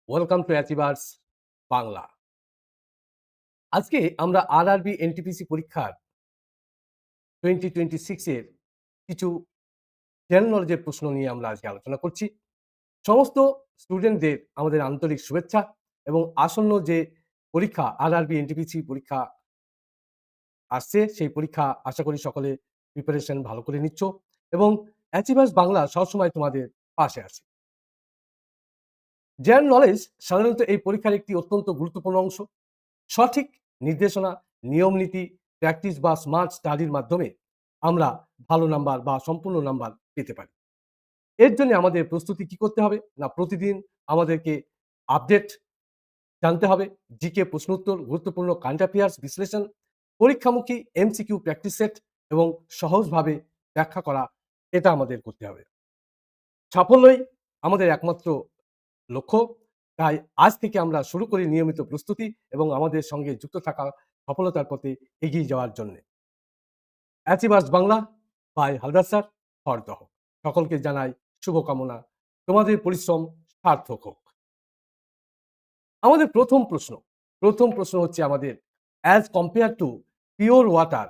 Welcome to achievers Bangla. আজকে আমরা RRB NTPC পরীক্ষার 2026 এর কিছু জেনারেল নলেজের প্রশ্ন নিয়ে আমরা আজকে আলোচনা করছি। সমস্ত স্টুডেন্টদের আমাদের আন্তরিক শুভেচ্ছা এবং আসন্ন যে পরীক্ষা আরআরবি এনটিপিসি পরীক্ষা আসছে, সেই পরীক্ষা আশা করি সকলে প্রিপারেশন ভালো করে নিচ্ছ এবং অ্যাচিভার্স বাংলা সবসময় তোমাদের পাশে আছে। জেনারেল নলেজ সাধারণত এই পরীক্ষার একটি অত্যন্ত গুরুত্বপূর্ণ অংশ। সঠিক নির্দেশনা, নিয়ম নীতি, প্র্যাকটিস বা স্মার্ট স্টাডির মাধ্যমে আমরা ভালো নাম্বার বা সম্পূর্ণ নাম্বার পেতে পারি। এর জন্য আমাদের প্রস্তুতি কি করতে হবে? না, প্রতিদিন আমাদেরকে আপডেট জানতে হবে, জিকে প্রশ্নোত্তর, গুরুত্বপূর্ণ কারেন্ট অ্যাফেয়ার্স বিশ্লেষণ, পরীক্ষামুখী এমসিকিউ প্র্যাকটিস সেট এবং সহজভাবে ব্যাখ্যা করা, এটা আমাদের করতে হবে। সাফল্যই আমাদের একমাত্র লক্ষ্য। তাই আজ থেকে আমরা শুরু করি নিয়মিত প্রস্তুতি এবং আমাদের সঙ্গে যুক্ত থাকা সফলতার পথে এগিয়ে যাওয়ার জন্যে। Achievers Bangla by Haldar sir হরদহ। সকলকে জানাই শুভকামনা। তোমাদের পরিশ্রম সার্থক হোক। আমাদের প্রথম প্রশ্ন হচ্ছে আমাদের as compare to pure water,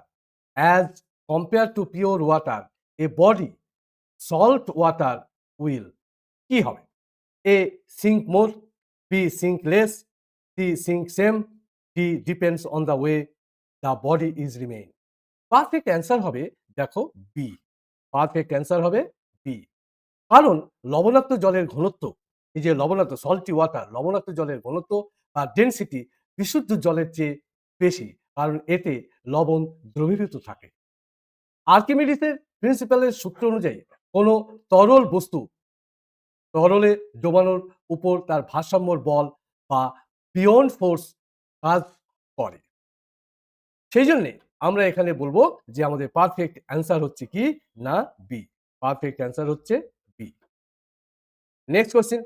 as compare to pure water A body salt water will কি হবে? A. Sink more, B. Sink less, C. Sink same, D. Depends on the way the body is remain. Perfect answer হবে দেখো B. Perfect answer হবে B. কারণ লবণাক্ত জলের ঘনত্ব, এই যে লবণাক্ত সল্টি ওয়াটার, লবণাক্ত জলের ঘনত্ব বা ডেনসিটি বিশুদ্ধ জলের চেয়ে বেশি, কারণ এতে লবণ দ্রবীভূত থাকে। আর্কিমিডিসের প্রিন্সিপালের সূত্র অনুযায়ী কোনো তরল বস্তু তরলে ডোবানোর উপর তার ভারসাম্যর বল বা বিয়ন্ড ফোর্স কাজ করে। সেই জন্যে আমরা এখানে বলবো যে আমাদের পারফেক্ট অ্যান্সার হচ্ছে কি না বি। পারফেক্ট অ্যান্সার হচ্ছে B. Next question,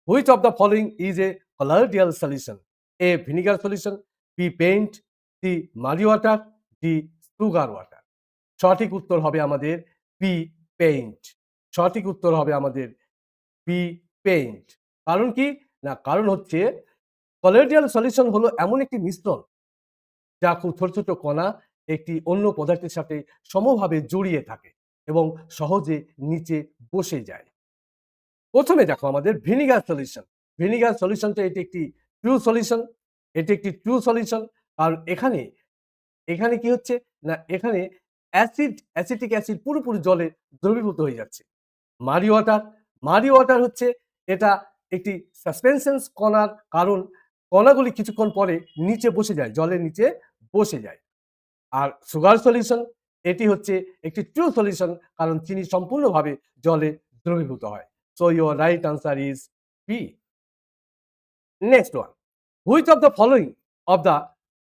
which of the following is a colloidal solution? A vinegar solution, B paint, C muddy water, D sugar water. সঠিক উত্তর হবে আমাদের বি পেইন্ট। সঠিক উত্তর হবে আমাদের বি পেইন্ট। কারণ কি না, কারণ হচ্ছে কলোইডাল সলিউশন হলো এমন একটি মিশ্রণ যা খুব ছোট ছোট কণা একটি অন্য পদার্থের সাথে সমভাবে জড়িয়ে থাকে এবং সহজে নিচে বসে যায়। প্রথমে দেখো আমাদের ভিনিগার সলিউশন। ভিনিগার সলিউশনটা এটি একটি ট্রু সলিউশন। এটি একটি ট্রু সলিউশন। কারণ এখানে এখানে কি হচ্ছে না, এখানে অ্যাসিটিক অ্যাসিড পুরোপুরি জলে দ্রবীভূত হয়ে যাচ্ছে। মারি ওয়াটার, মারি ওয়াটার হচ্ছে এটা একটি সাসপেনশনস কণার, কারণ কণাগুলি কিছুক্ষণ পরে নিচে বসে যায়, জলের নিচে বসে যায়। আর সুগার সলিউশন এটি হচ্ছে একটি ট্রু সলিউশন, কারণ চিনি সম্পূর্ণভাবে জলে দ্রবীভূত হয়। So your right answer is B. Next one, which of the following of the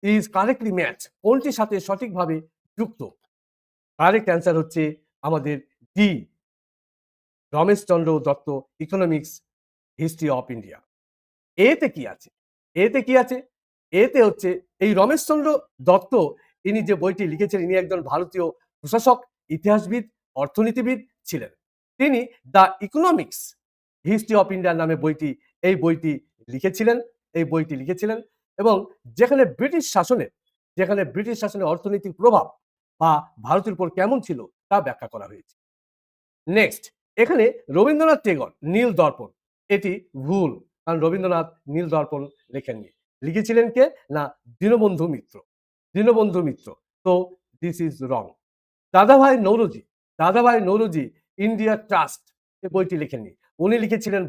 is correctly match? কোনটির সাথে সঠিকভাবে যুক্ত? কারেক্ট অ্যান্সার হচ্ছে আমাদের D, Rameshchandra Dutt, economics history of India. এতে কি আছে? এতে কি আছে? এতে হচ্ছে এই রমেশচন্দ্র দত্ত, ইনি যে বইটি লিখেছেন, ইনি একজন ভারতীয় প্রশাসক, ইতিহাসবিদ, অর্থনীতিবিদ ছিলেন। তিনি the economics history of India নামে এই বইটি লিখেছিলেন। এই বইটি লিখেছিলেন এবং যেখানে ব্রিটিশ শাসনের অর্থনৈতিক প্রভাব বা ভারতের উপর কেমন ছিল তা ব্যাখ্যা করা হয়েছে। নেক্সট, এখানে রবীন্দ্রনাথ টেগর নীল দর্পণ, এটি ভুল, কারণ রবীন্দ্রনাথ নীল দর্পণ লেখেননি। লিখেছিলেন কে না দীনবন্ধু মিত্র। দীনবন্ধু মিত্র। তো দিস ইজ রং। দাদাভাই নৌরোজি ইন্ডিয়া ট্রাস্ট এই বইটি লেখেননি। উনি লিখেছিলেন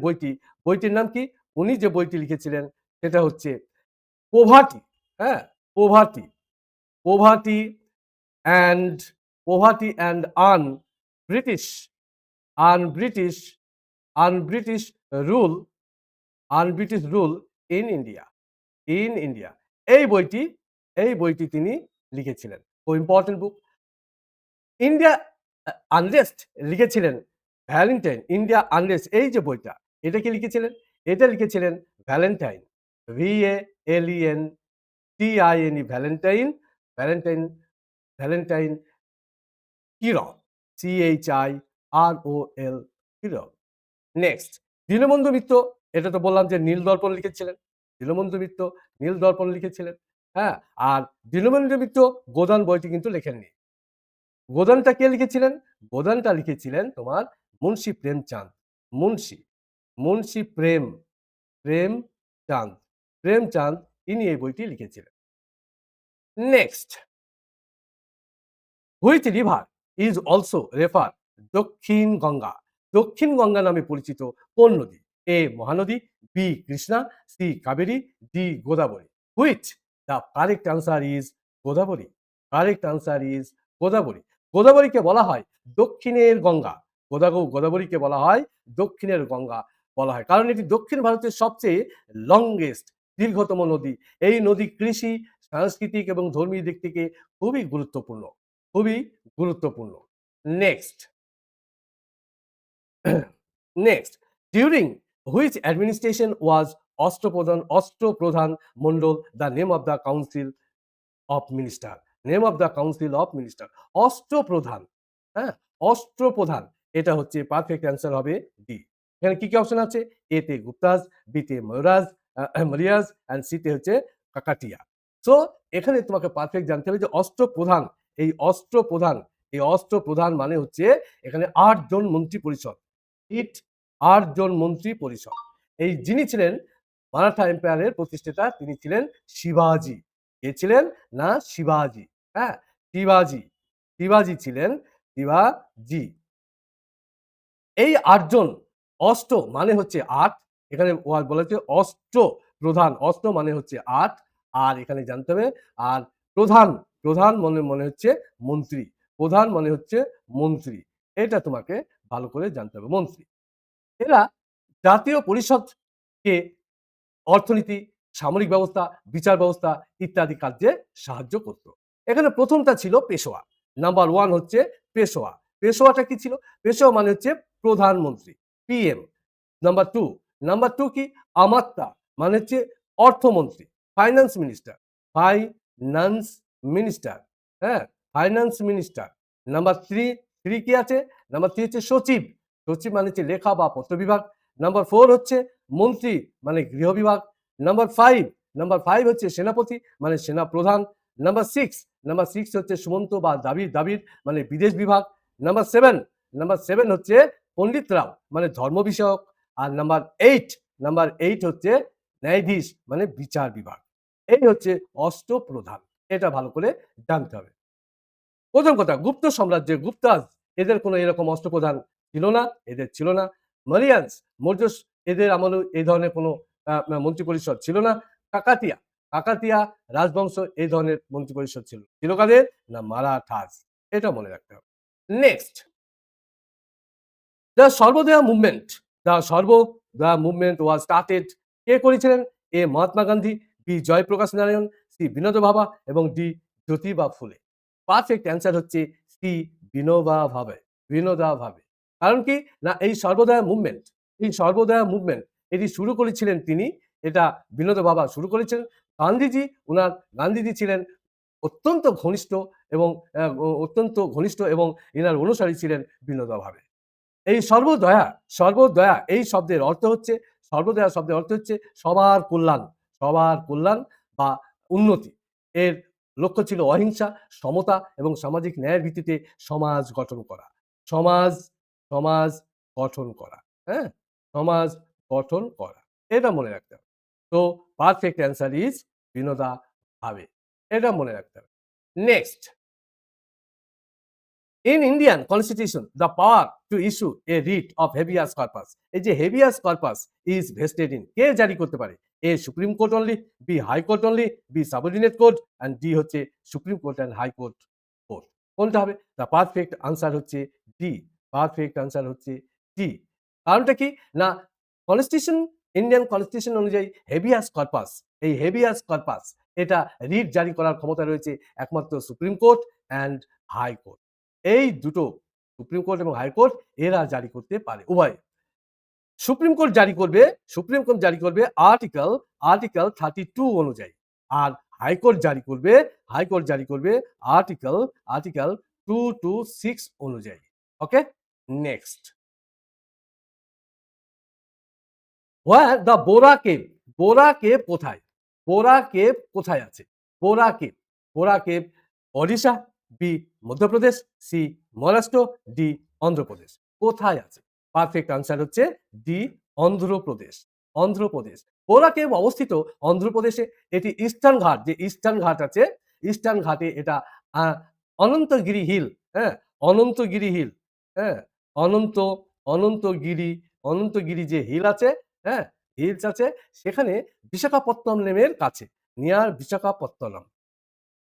বইটির নাম কি? উনি যে বইটি লিখেছিলেন সেটা হচ্ছে পোভার্টি। হ্যাঁ, poverty poverty and poverty and British British British rule in India. এই বইটি তিনি লিখেছিলেন। খুব ইম্পর্টেন্ট বুক। ইন্ডিয়া আনরেস্ট লিখেছিলেন ভ্যালেন্টাইন। ইন্ডিয়া আনরেস্ট এই যে বইটা, এটা কি লিখেছিলেন? এটা লিখেছিলেন Valentine, VALENTINE, Valentine, Valentine, Valentine কিরল, CHIROL কিরল। Next, Dinabandhu Mitra এটা তো বললাম যে নীল দর্পণ লিখেছিলেন দীনবন্ধু মিত্র, নীল দর্পণ লিখেছিলেন। হ্যাঁ, আর দীনবন্ধু মিত্র গোদান বইটি কিন্তু লেখেননি। গোদানটা কে লিখেছিলেন? গোদানটা লিখেছিলেন তোমার মুন্সি প্রেমচাঁদ। মুন্সি, মুন্সি প্রেমচাঁদ, প্রেমচাঁদ ইনি এই বইটি লিখেছিলেন। Next, which river is also refer Dakshin Ganga? Dakshin Ganga নামে পরিচিত কোন নদী? A Mahanadi, B Krishna, C Kaveri, D Godavari. Which? The correct answer is Godavari. Correct answer is Godavari. গোদাবরীকে বলা হয় দক্ষিণের গঙ্গা। গোদাবরীকে বলা হয় দক্ষিণের গঙ্গা বলা হয়, কারণ এটি দক্ষিণ ভারতের সবচেয়ে লংগেস্ট, দীর্ঘতম নদী। এই নদী কৃষি, সাংস্কৃতিক এবং ধর্মীয় দিক থেকে খুবই গুরুত্বপূর্ণ, খুবই গুরুত্বপূর্ণ। Next, next, during which administration was Ashtapradhan Mandal the name of the council of minister? Name of the council of minister, Ashtapradhan. হ্যাঁ, অষ্টপ্রধান, এটা হচ্ছে পারফেক্ট অ্যান্সার হবে ডি। এখানে কি কি অপশন আছে? এ তে গুপ্তাজ, বি তে মরিয়াজ অ্যান্ড সি তে হচ্ছে কাকাটিয়া। সো এখানে তোমাকে পারফেক্ট জানতে হবে যে অষ্টপ্রধান, এই অষ্টপ্রধান, এই অষ্টপ্রধান মানে হচ্ছে এখানে ৮ জন মন্ত্রী পরিষদ, ইট ৮ জন মন্ত্রী পরিষদ। এই যিনি ছিলেন মারাঠা এম্পায়ারের প্রতিষ্ঠাতা, তিনি ছিলেন শিবাজি। কে ছিলেন? না শিবাজি। হ্যাঁ, শিবাজি, শিবাজি ছিলেন, শিবাজি। এই ৮ জন, অষ্ট মানে হচ্ছে ৮, এখানে বলা হচ্ছে অষ্ট প্রধান, অষ্ট মানে হচ্ছে ৮, আর এখানে জানতে হবে আর প্রধান, প্রধান মনে হচ্ছে মন্ত্রী, প্রধান মানে হচ্ছে মন্ত্রী। এটা তোমাকে ভালো করে জানতে হবে, মন্ত্রী। এরা জাতীয় পরিষদকে অর্থনীতি, সামরিক ব্যবস্থা, বিচার ব্যবস্থা ইত্যাদি কার্যে সাহায্য করত। এখানে প্রথমটা ছিল পেশোয়া, নাম্বার 1 হচ্ছে পেশোয়া। পেশোয়াটা কি ছিল? পেশোয়া মানে হচ্ছে প্রধানমন্ত্রী, পিএম। নাম্বার 2 কি? আমাত্তা মানে হচ্ছে অর্থমন্ত্রী, ফাইন্যান্স মিনিস্টার, ফাইন্যান্স মিনিস্টার। হ্যাঁ, ফাইন্যান্স মিনিস্টার। নাম্বার 3 কি আছে? নাম্বার 3 হচ্ছে সচিব, সচিব মানে হচ্ছে লেখা বা পত্র বিভাগ। নাম্বার 4 হচ্ছে মন্ত্রী মানে গৃহ বিভাগ। নাম্বার 5 হচ্ছে সেনাপতি মানে সেনা প্রধান। নাম্বার 6 হচ্ছে সুমন্ত বা দাবির মানে বিদেশ বিভাগ। নাম্বার 7 হচ্ছে পণ্ডিত রাও মানে ধর্ম বিষয়ক। আর নাম্বার 8 হচ্ছে ন্যায়াধীশ মানে বিচার বিভাগ। এই হচ্ছে অষ্টপ্রধান, এটা ভালো করে জানতে হবে। প্রথম কথা, গুপ্ত সাম্রাজ্যের গুপ্তাজ, এদের কোনো এরকম অষ্টপ্রধান ছিল না, এদের ছিল না। মরিয়ান্স, মৌর্য, এদের আমলেও এই ধরনের কোনো মন্ত্রী পরিষদ ছিল না। কাকাতিয়া, কাকাতিয়া রাজবংশ এই ধরনের মন্ত্রী পরিষদ ছিল, ছিল কাদের? না মারাঠাস। এটা মনে রাখতে হবে। Next, the Sarvodaya movement, the movement was started, কে করেছিলেন? A Mahatma Gandhi, B Jayaprakash Narayan, C বিনোদ ভাবা এবং D Jyotiba Phule. Perfect answer হচ্ছে সি বিনোবা ভাবে, বিনোদা ভাবে। কারণ কি না এই সর্বদয়া মুভমেন্ট, এই সর্বদয়া মুভমেন্ট এটি শুরু করেছিলেন তিনি, এটা বিনোদ ভাবা শুরু করেছিলেন। গান্ধীজি ছিলেন অত্যন্ত ঘনিষ্ঠ এবং এবং এনার অনুসারী ছিলেন বিনোদা ভাবে। এই সর্বদয়া এই শব্দের অর্থ হচ্ছে, সর্বদয়া শব্দের অর্থ হচ্ছে সবার কল্যাণ, সবার কল্যাণ বা উন্নতি। এর লক্ষ্য ছিল অহিংসা, সমতা এবং সামাজিক ন্যায়ের ভিত্তিতে সমাজ গঠন করা। সমাজ সমাজ গঠন করা, হ্যাঁ? সমাজ গঠন করা। এটা মনে রাখতে হবে। তো পারফেক্ট অ্যান্সার ইজ বিনোদা ভাবে। এটা মনে রাখতে হবে। Next, in Indian constitution the power to issue a writ of habeas corpus, এই যে habeas corpus is vested in, কে জারি করতে পারে? A supreme court only, B high court only, B subordinate court and D হচ্ছে supreme court and high court court. কোনটা হবে? The perfect answer হচ্ছে ডি, পারফেক্ট আনসার হচ্ছে ডি। কারণটা কি না কনস্টিটিউশন, ইন্ডিয়ান কনস্টিটিউশন অনুযায়ী হেভিয়াস কর্পাস, এই হেভিয়াস কর্পাস এটা রিট জারি করার ক্ষমতা রয়েছে একমাত্র supreme court and high court. এই দুটো, সুপ্রিম কোর্ট এবং হাইকোর্ট, এরা জারি করতে পারে, উভয়। সুপ্রিম কোর্ট জারি করবে আর্টিকেল 32 অনুযায়ী, আর হাইকোর্ট জারি করবে আর্টিকেল 226 অনুযায়ী। Okay, next. Where the Borra cave, Borra cave কোথায়, বোরা কেভ কোথায় আছে, Borra cave, Borra cave Odisha, B Madhya Pradesh, C Maharashtra, D Andhra Pradesh. কোথায় আছে? পারফেক্ট আনসার হচ্ছে ডি অন্ধ্রপ্রদেশ, অন্ধ্রপ্রদেশ। বোরা কেভ অবস্থিত অন্ধ্রপ্রদেশে। এটি ইস্টার্ন ঘাট, যে ইস্টার্ন ঘাট আছে, ইস্টার্ন ঘাটে এটা অনন্তগিরি হিল, হ্যাঁ, অনন্তগিরি হিল, হ্যাঁ, অনন্ত অনন্তগিরি, অনন্তগিরি যে হিল আছে, হ্যাঁ, হিলস আছে, সেখানে বিশাখাপত্তনমের কাছে, নিয়ার বিশাখাপত্তনম।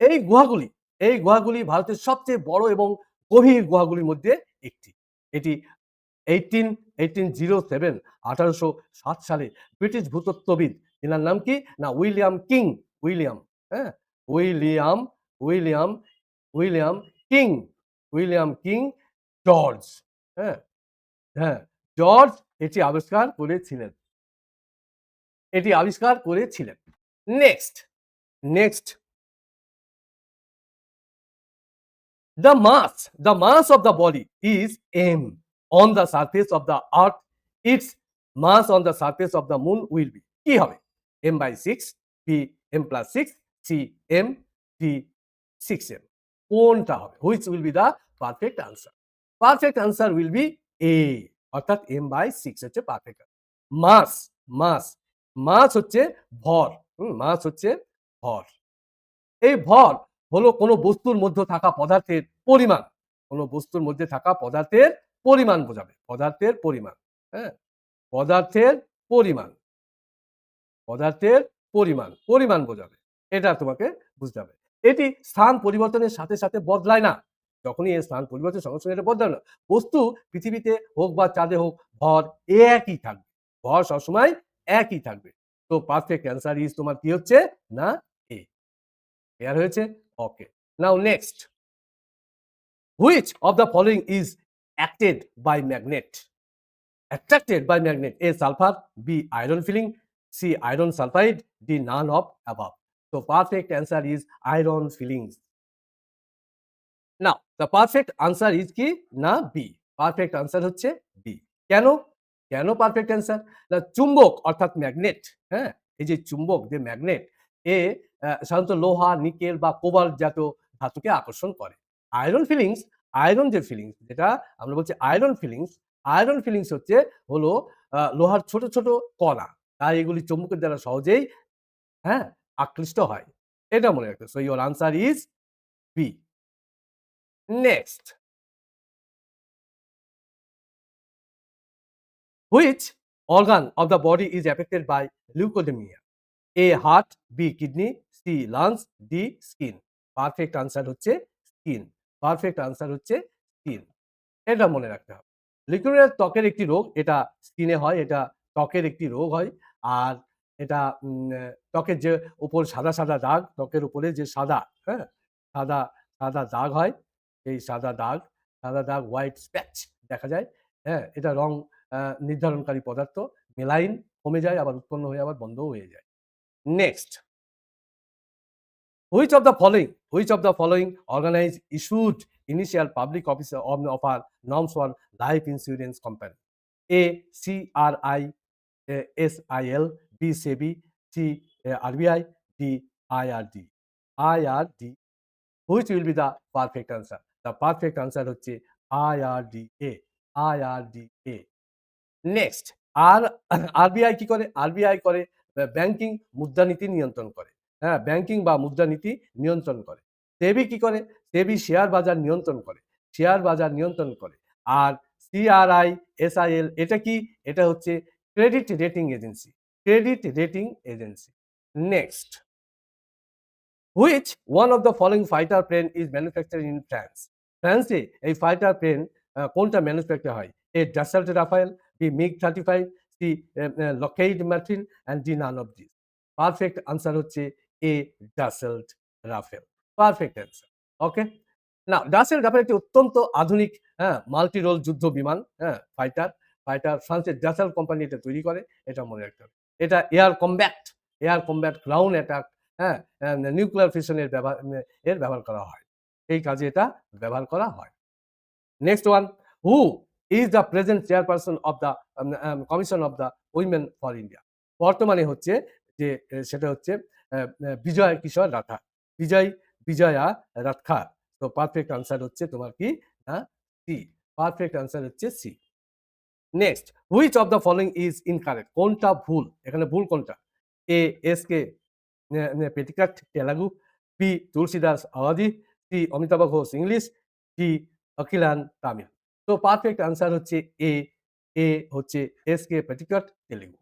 এই গুহাগুলি, এই গুহাগুলি ভারতের সবচেয়ে বড় এবং গভীর গুহাগুলির মধ্যে একটি। এটি 1807 1807 সালে ব্রিটিশ ভূতত্ত্ববিদ, এনার নাম কি না উইলিয়াম কিং, উইলিয়াম, হ্যাঁ, William William William king, William king George, হ্যাঁ, হ্যাঁ, জর্জ এটি আবিষ্কার করেছিলেন, এটি আবিষ্কার করেছিলেন। Next, next, the mass of the body is m on the surface of the earth, its mass on the surface of the moon will be, কি হবে? m/6, b m+6, c m, d 6m। কোনটা হবে? which will be the perfect answer? Perfect answer will be a, অর্থাৎ m/6 হচ্ছে perfect. মাস, মাস, মাস হচ্ছে ভর, মাস হচ্ছে ভর। এই ভর হলো কোনো বস্তুর মধ্যে থাকা পদার্থের পরিমাণ, কোনো বস্তুর মধ্যে থাকা পদার্থের পরিমাণ বোঝাবে, পদার্থের পরিমাণ, হ্যাঁ, পদার্থের পরিমাণ, পদার্থের পরিমাণ, পরিমাণ বোঝাবে, এটা তোমাকে বুঝতে হবে। এটি স্থান পরিবর্তনের সাথে সাথে বদলায় না, যখনই এর স্থান পরিবর্তনের সঙ্গে সঙ্গে এটা বদলায় না। বস্তু পৃথিবীতে হোক বা চাঁদে হোক, ভর একই থাকবে, ভর সবসময় একই থাকবে। তো পারফেক্ট অ্যান্সার ইজ তোমার কি হচ্ছে না এ। ক্লিয়ার হয়েছে? Okay. Now next, which of the following is acted by magnet, attracted by magnet? A sulfur, B iron filling, C iron sulfide, D none of above. So perfect answer is iron fillings. Now the perfect answer is কি না B, perfect answer হচ্ছে B। কেন? কেন perfect answer? না চুম্বক অর্থাৎ magnet, হ্যাঁ, এই যে চুম্বক যে ম্যাগনেট, এ সাধারণত লোহা, নিকেল বা কোবাল্ট জাতীয় ধাতুকে আকর্ষণ করে। আয়রন ফিলিংস, আয়রন যে ফিলিংস যেটা আমরা বলছি আয়রন ফিলিংস, আয়রন ফিলিংস হচ্ছে হলো লোহার ছোট ছোট কণা, তাই এগুলি চুম্বকের দ্বারা সহজেই, হ্যাঁ, আকৃষ্ট হয়। এটা মনে রাখতে। So your answer is B. Next, which organ of the body is affected by leukemia? A heart, B kidney, C lungs, D skin. Perfect answer হচ্ছে স্কিন, পারফেক্ট আনসার হচ্ছে স্কিন। এটা মনে রাখতে হবে। লিউকেমিয়া ত্বকের একটি রোগ, এটা স্কিনে হয়, এটা ত্বকের একটি রোগ হয়। আর এটা ত্বকের যে উপর সাদা সাদা দাগ, ত্বকের উপরে যে সাদা, হ্যাঁ, সাদা সাদা দাগ হয়, এই সাদা দাগ, সাদা দাগ হোয়াইট স্প্যাচ দেখা যায়, হ্যাঁ, এটা রং নির্ধারণকারী পদার্থ। মেলাইন কমে যায়, আবার উৎপন্ন হয়ে আবার বন্ধও হয়ে যায়। Next, which of the following organize issued initial public offer norms for life insurance company? A CRI SIL, B SEBI, C RBI, D IRD, IRD। which will be the perfect answer? The perfect answer হচ্ছে IRDA, IRDA। Next, আর RBI কি করে? RBI করে banking মুদ্রানীতি নিয়ন্ত্রণ করে, হ্যাঁ, banking বা মুদ্রানীতি নিয়ন্ত্রণ করে। সেবি কি করে? সেবি শেয়ার বাজার নিয়ন্ত্রণ করে, শেয়ার বাজার নিয়ন্ত্রণ করে। আর সিআরআই এসআইএল এটা কি? এটা হচ্ছে credit rating agency, credit rating agency. Next, which one of the following fighter plane is manufacture in France? ফ্রান্সে এই ফাইটার প্লেন কোনটা ম্যানুফ্যাকচার হয়? A Dassault Rafale, B MiG 35, C Lockheed Martin, and D none of this. Perfect answer হচ্ছে A Dassault Rafale, perfect answer. Okay. না Dassault Rafael একটি অত্যন্ত আধুনিক, হ্যাঁ, মাল্টি রোল যুদ্ধ বিমান, হ্যাঁ, ফাইটার, ফাইটার ফ্রান্সের ডাসাল্ট কোম্পানি এটা তৈরি করে, এটা মনে রাখতে হবে। এটা air combat, air combat, ground attack, হ্যাঁ, নিউক্লিয়ার ফিশনের ব্যবহার করা হয়, এই কাজে এটা ব্যবহার করা হয়। Next one, who is the present chairperson of the commission of the women for India. বর্তমানে হচ্ছে যে সেটা হচ্ছে বিজয় কিশোর রাঠা। বিজয়া রাঠা। তো পারফেক্ট আনসার হচ্ছে তোমার কি? না, সি। পারফেক্ট আনসার হচ্ছে C. Next, which of the following is incorrect? কোনটা ভুল? এখানে ভুল কোনটা? A S K Pottekkatt Telugu, B Tulsidas Awadhi, C Amitav Ghosh English, D Akilan Tamil. তো পারফেক্ট আনসার হচ্ছে এ। এ হচ্ছে এস কে পেটিকাট তেলেগু।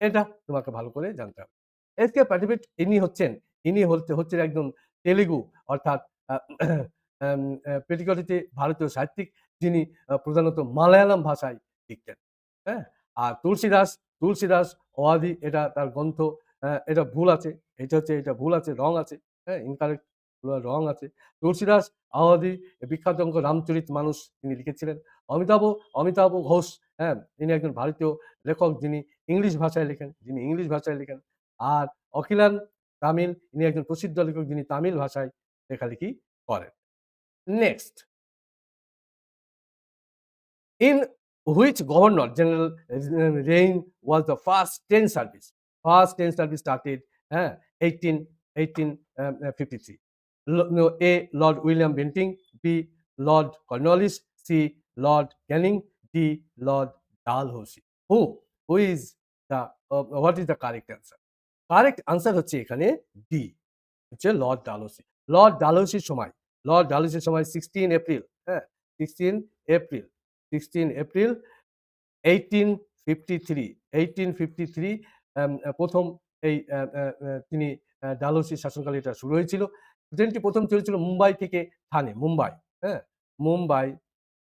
এটা তোমাকে ভালো করে জানতে হবে। এস কে প্যাটিকেট হচ্ছেন একজন তেলেগু, অর্থাৎ পেটিকটিতে ভারতীয় সাহিত্যিক, যিনি প্রধানত মালায়ালাম ভাষায় লিখতেন। হ্যাঁ? আর তুলসীদাস অওয়াধি, এটা তার গ্রন্থ। এটা ভুল আছে। এটা ভুল আছে, রং আছে। হ্যাঁ? ইনকারেক্ট, রং আছে। তুলসীদাস আওয়াধি বিখ্যাত অঙ্ক রামচরিত মানুষ তিনি লিখেছিলেন। অমিতাভ ঘোষ, হ্যাঁ? ইনি একজন ভারতীয় লেখক, যিনি ইংলিশ ভাষায় লেখেন। আর অখিলান তামিল, ইনি একজন প্রসিদ্ধ লেখক, যিনি তামিল ভাষায় লেখালেখি করেন। Next, in which governor general reign was the first train service? First train service started 1853. No, A. Lord William Bentinck, B. Lord Cornwallis, C. Lord Canning, D. Lord Dalhousie. Who is the what is the correct answer? Correct answer হচ্ছে এখানে D, হচ্ছে Lord Dalhousie. Lord ডালহৌসির সময় 16 April, হ্যাঁ? 16 April 16 April 1853, 1853 প্রথম এই তিনি ডালহৌসির শাসনকালে এটা শুরু হয়েছিল। ট্রেনটি প্রথম চলেছিল মুম্বাই থেকে থানে, হ্যাঁ? মুম্বাই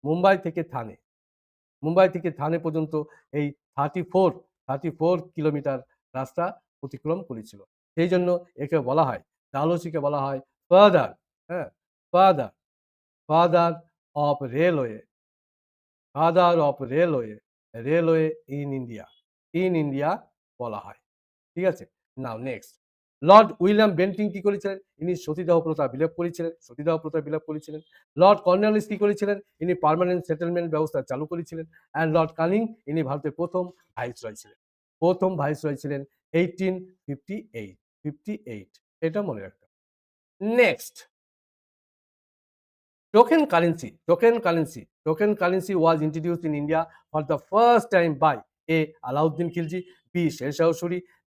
মুম্বাই থেকে থানে। মুম্বাই থেকে থানে পর্যন্ত এই 34 কিলোমিটার রাস্তা অতিক্রম করেছিল। সেই জন্য একে বলা হয়, ডালহৌসিকে বলা হয় ফাদার, হ্যাঁ? Father father of railway, railway in India বলা হয়। ঠিক আছে? নাও নেক্সট, লর্ড উইলিয়াম বেন্টিং কি করেছিলেন? ইনি সতীদাহ প্রথা বিলোপ করেছিলেন। লর্ড কর্নওয়ালিস কি করেছিলেন? ইনি পার্মানেন্ট সেটেলমেন্ট ব্যবস্থা চালু করেছিলেন। অ্যান্ড লর্ড কানিং, ইনি ভারতের প্রথম ভাইসরয় ছিলেন 1858। এটা মনে রাখতে হবে। Next, token currency was introduced in India for the first time by A. Alauddin Khilji, B. Sher Shah Suri, C.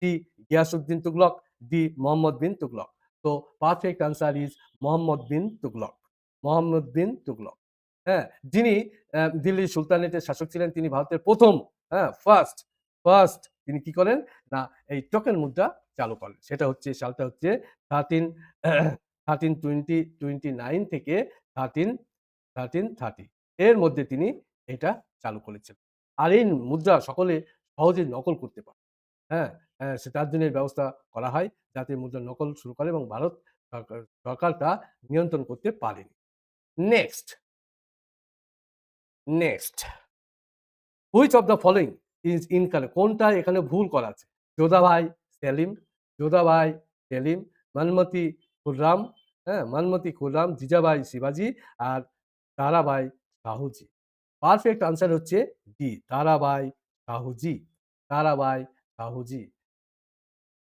Ghiyasuddin Tughlaq, D. Muhammad bin Tughlaq. So perfect answer is Muhammad bin Tughlaq. হ্যাঁ, যিনি দিল্লির সুলতানেটের শাসক ছিলেন, তিনি ভারতের প্রথম, first তিনি কি করেন না এই টোকেন মুদ্রা চালু করেন। সেটা হচ্ছে, সালটা হচ্ছে 1329 থেকে 1330 এর মধ্যে তিনি এটা চালু করেছেন। আর এই মুদ্রা সকলে সহজে নকল করতে পারে। হ্যাঁ? তার জন্য এই ব্যবস্থা করা হয়, যাতে মুদ্রা নকল শুরু করে এবং ভারত সরকার তা নিয়ন্ত্রণ করতে পারেনি। Next, which of the following is incorrect? কোনটা এখানে ভুল করা আছে? যোধাভাই সেলিম, মানমতি খুররাম, জিজাবাই শিবাজি, আর তারাবাই শাহুজি। পারফেক্ট আনসার হচ্ছে ডি, তারাবাই শাহুজি।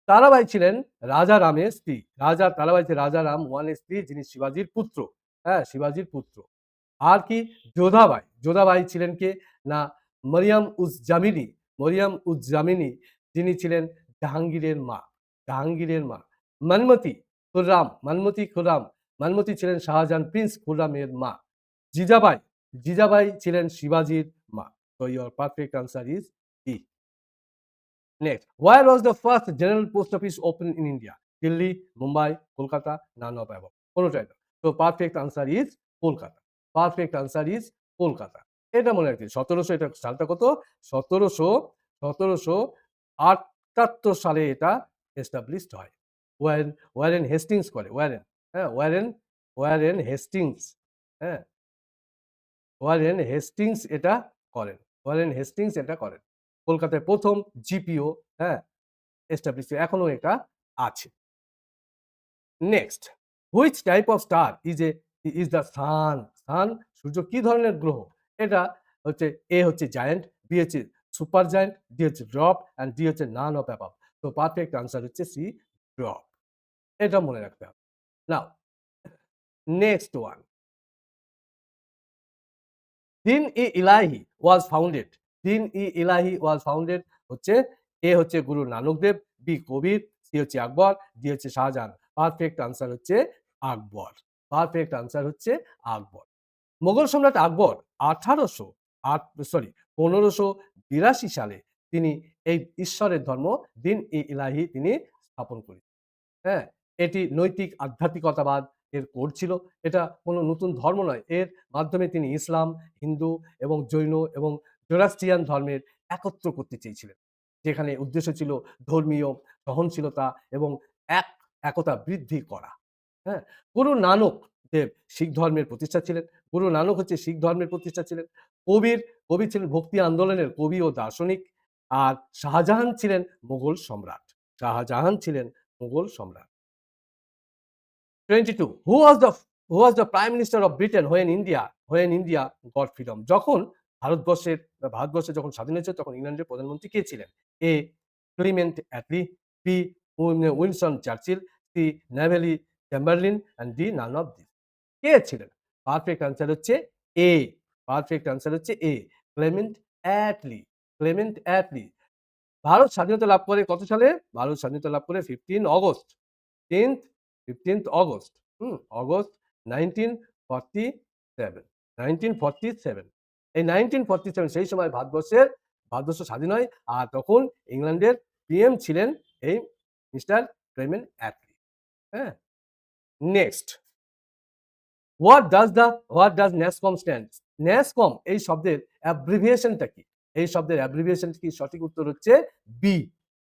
তারাবাই ছিলেন রাজা রামের স্ত্রী। তারাবাই ছিলেন রাজা রাম 1 এর স্ত্রী, যিনি শিবাজির পুত্র। আর কি যোধাবাই ছিলেন কে না মরিয়ম উজ জামিনী, যিনি ছিলেন জাহাঙ্গীরের মা। মানমতি ছিলেন শাহজাহান প্রিন্স খুররামের মা। জিজাবাই ছিলেন শিবাজির মা। So your perfect answer is D. Next, where was the first general post office opened in India? Delhi, Mumbai, Kolkata, none of above. কোনটাই না। So perfect answer is Kolkata. এটা মনে রাখতে, 1700, এটা সালটা কত? 1778 সালে এটা এস্টাবলিশড হয়। ওয়ারেন হেস্টিংস করে, ওয়ারেন হেস্টিংস, হ্যাঁ? ওয়ারেন হেস্টিংস এটা করেন। কলকাতায় প্রথম জিপিও, হ্যাঁ, এস্টাবলিশ, এখনো এটা আছে। Next, which type of star is the sun? সূর্য কি ধরনের গ্রহ? এটা হচ্ছে, এ হচ্ছে জায়ান্ট, বি হচ্ছে সুপার জায়েন্ট, ডি হচ্ছে ড্রপ অ্যান্ড ডি হচ্ছে নান অফ অ্যাবাভ। তো পারফেক্ট আনসার হচ্ছে সি, ড্রপ। এটা মনে রাখতে হবে। Now next one. Din-i-Ilahi was founded. Din-i-Ilahi was founded হচ্ছে এ হচ্ছে গুরু নানক দেব, বি কবির, সি হচ্ছে আকবর, ডি হচ্ছে শাহজাহান। পারফেক্ট আনসার হচ্ছে আকবর। পারফেক্ট আনসার হচ্ছে আকবর। মোগল সম্রাট আকবর 1800 আট সরি 1582 সালে তিনি এই ঈশ্বরের ধর্ম দিন-ই-ইলাহি তিনি স্থাপন করেন। হ্যাঁ? এটি নৈতিক আধ্যাত্মিকতাবাদ এর কোড ছিল। এটা কোনো নতুন ধর্ম নয়। এর মাধ্যমে তিনি ইসলাম, হিন্দু এবং জৈন এবং জোরাস্ট্রিয়ান ধর্মের একত্র করতে চেয়েছিলেন। যেখানে উদ্দেশ্য ছিল ধর্মীয় সহনশীলতা এবং একতা বৃদ্ধি করা। হ্যাঁ? গুরু নানক দেব শিখ ধর্মের প্রতিষ্ঠা ছিলেন। গুরু নানক হচ্ছে শিখ ধর্মের প্রতিষ্ঠা ছিলেন। কবির, কবি ছিলেন ভক্তি আন্দোলনের কবি ও দার্শনিক। আর শাহজাহান ছিলেন মোগল সম্রাট। শাহজাহান ছিলেন মোগল সম্রাট। 22 who was the prime minister of Britain when India got freedom? যখন ভারতবর্ষে যখন স্বাধীন হয়েছে তখন ইংল্যান্ডের প্রধানমন্ত্রী কে ছিলেন? A Clement Attlee, B Winston Churchill, C Neville Chamberlain and D none of this. কে ছিলেন? পারফেক্ট আনসার হচ্ছে এ। পারফেক্ট আনসার হচ্ছে A, Clement Attlee. Clement Attlee. Bharat স্বাধীনতা লাভ করে কত সালে? ভারত স্বাধীনতা লাভ করে 15 August. 10th 15th August. August 1947। 1947। এই 1947 সেই সময় ভারতবর্ষ স্বাধীন হয়। আর তখন ইংল্যান্ডের পিএম ছিলেন এই মিস্টার ক্লেমেন্ট অ্যাটলি। হ্যাঁ? Next. What does NASSCOM stand? NASSCOM এই শব্দের অ্যাব্রিভিয়েশনটা কি? এই শব্দের অ্যাব্রিভিয়েশন কি? সঠিক উত্তর হচ্ছে বি।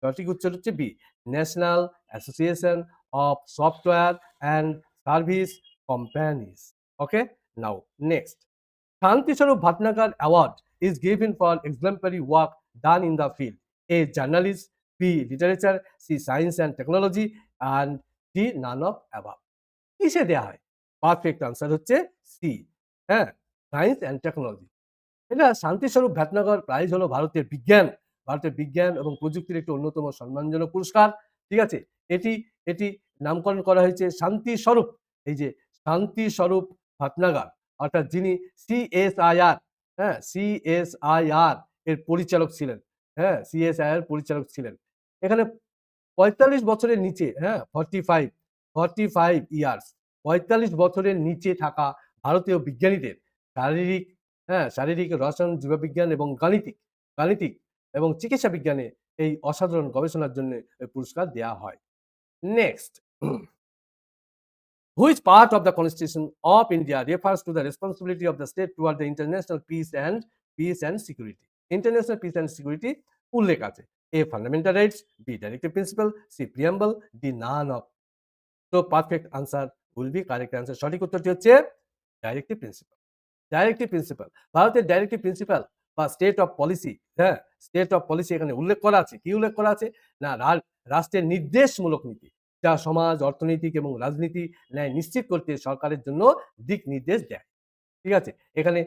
সঠিক উত্তর হচ্ছে B. National association of software and service companies. Okay? Now next. Shanti Swarup Bhatnagar Award is given for exemplary work done in the field. A. Journalist, B. Literature, C. Science and Technology, and D. None of above. কিসে দেয়া হয়? Perfect answer হচ্ছে C. হ্যাঁ? Science and technology. এটা Shanti Swarup ভটনাগর prize হলো ভারতের বিজ্ঞান এবং প্রযুক্তির একটি অন্যতম সম্মানজনক পুরস্কার। ঠিক আছে? এটি এটি নামকরণ করা হয়েছে শান্তিস্বরূপ। এই যে শান্তিস্বরূপ ভটনাগর অর্থাৎ যিনি CSIR, হ্যাঁ? CSIR এর পরিচালক ছিলেন। হ্যাঁ? CSIR পরিচালক ছিলেন। এখানে ৪৫ বছরের নিচে, হ্যাঁ? 45 ইয়ার্স ৪৫ বছরের নিচে থাকা ভারতীয় বিজ্ঞানীদের শারীরিক রসায়ন, জীববিজ্ঞান এবং গাণিতিক এবং চিকিৎসা বিজ্ঞানে এই অসাধারণ গবেষণার জন্য এই পুরস্কার দেয়া হয়। Next. Which part of the Constitution of India refers to the responsibility of the state toward the international peace and security? International peace and security উল্লেখ আছে। A. Fundamental rights, B. Directive principle, C. Preamble, D. None of. So perfect answer will be correct answer. সঠিক উত্তরটি হচ্ছে directive principle. Directive principle. ভারতের directive principle বা state of policy, হ্যাঁ? State of policy এখানে উল্লেখ করা আছে। কি উল্লেখ করা আছে? না, রাষ্ট্রের নির্দেশমূলক নীতি, যা সমাজ, অর্থনৈতিক এবং রাজনীতি ন্যায় নিশ্চিত করতে সরকারের জন্য দিক নির্দেশ দেয়। ঠিক আছে? এখানে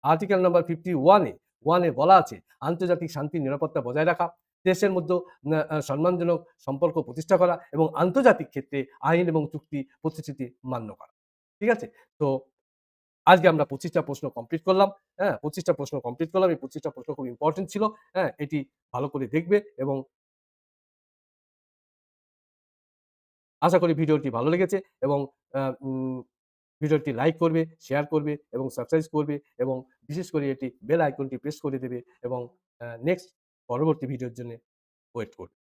আর্টিকেল নাম্বার 51 এ বলা আছে আন্তর্জাতিক শান্তি নিরাপত্তা বজায় রাখা, দেশের মধ্যে সম্মানজনক সম্পর্ক প্রতিষ্ঠা করা এবং আন্তর্জাতিক ক্ষেত্রে আইন এবং চুক্তি প্রতিশ্রুতি মান্য করা। ঠিক আছে? তো আজকে আমরা 25 টা প্রশ্ন কমপ্লিট করলাম। হ্যাঁ? 25 টা প্রশ্ন কমপ্লিট করলাম। এই 25 টা প্রশ্ন খুব ইম্পোর্টেন্ট ছিল। হ্যাঁ? এটি ভালো করে দেখবে এবং আশা করি ভিডিওটি ভালো লেগেছে এবং আ উম ভিডিওটি লাইক করবে, শেয়ার করবে এবং সাবস্ক্রাইব করবে এবং বিশেষ করে এটি বেল আইকনটি প্রেস করে দেবে এবং নেক্সট পরবর্তী ভিডিওর জন্য ওয়েট করবে।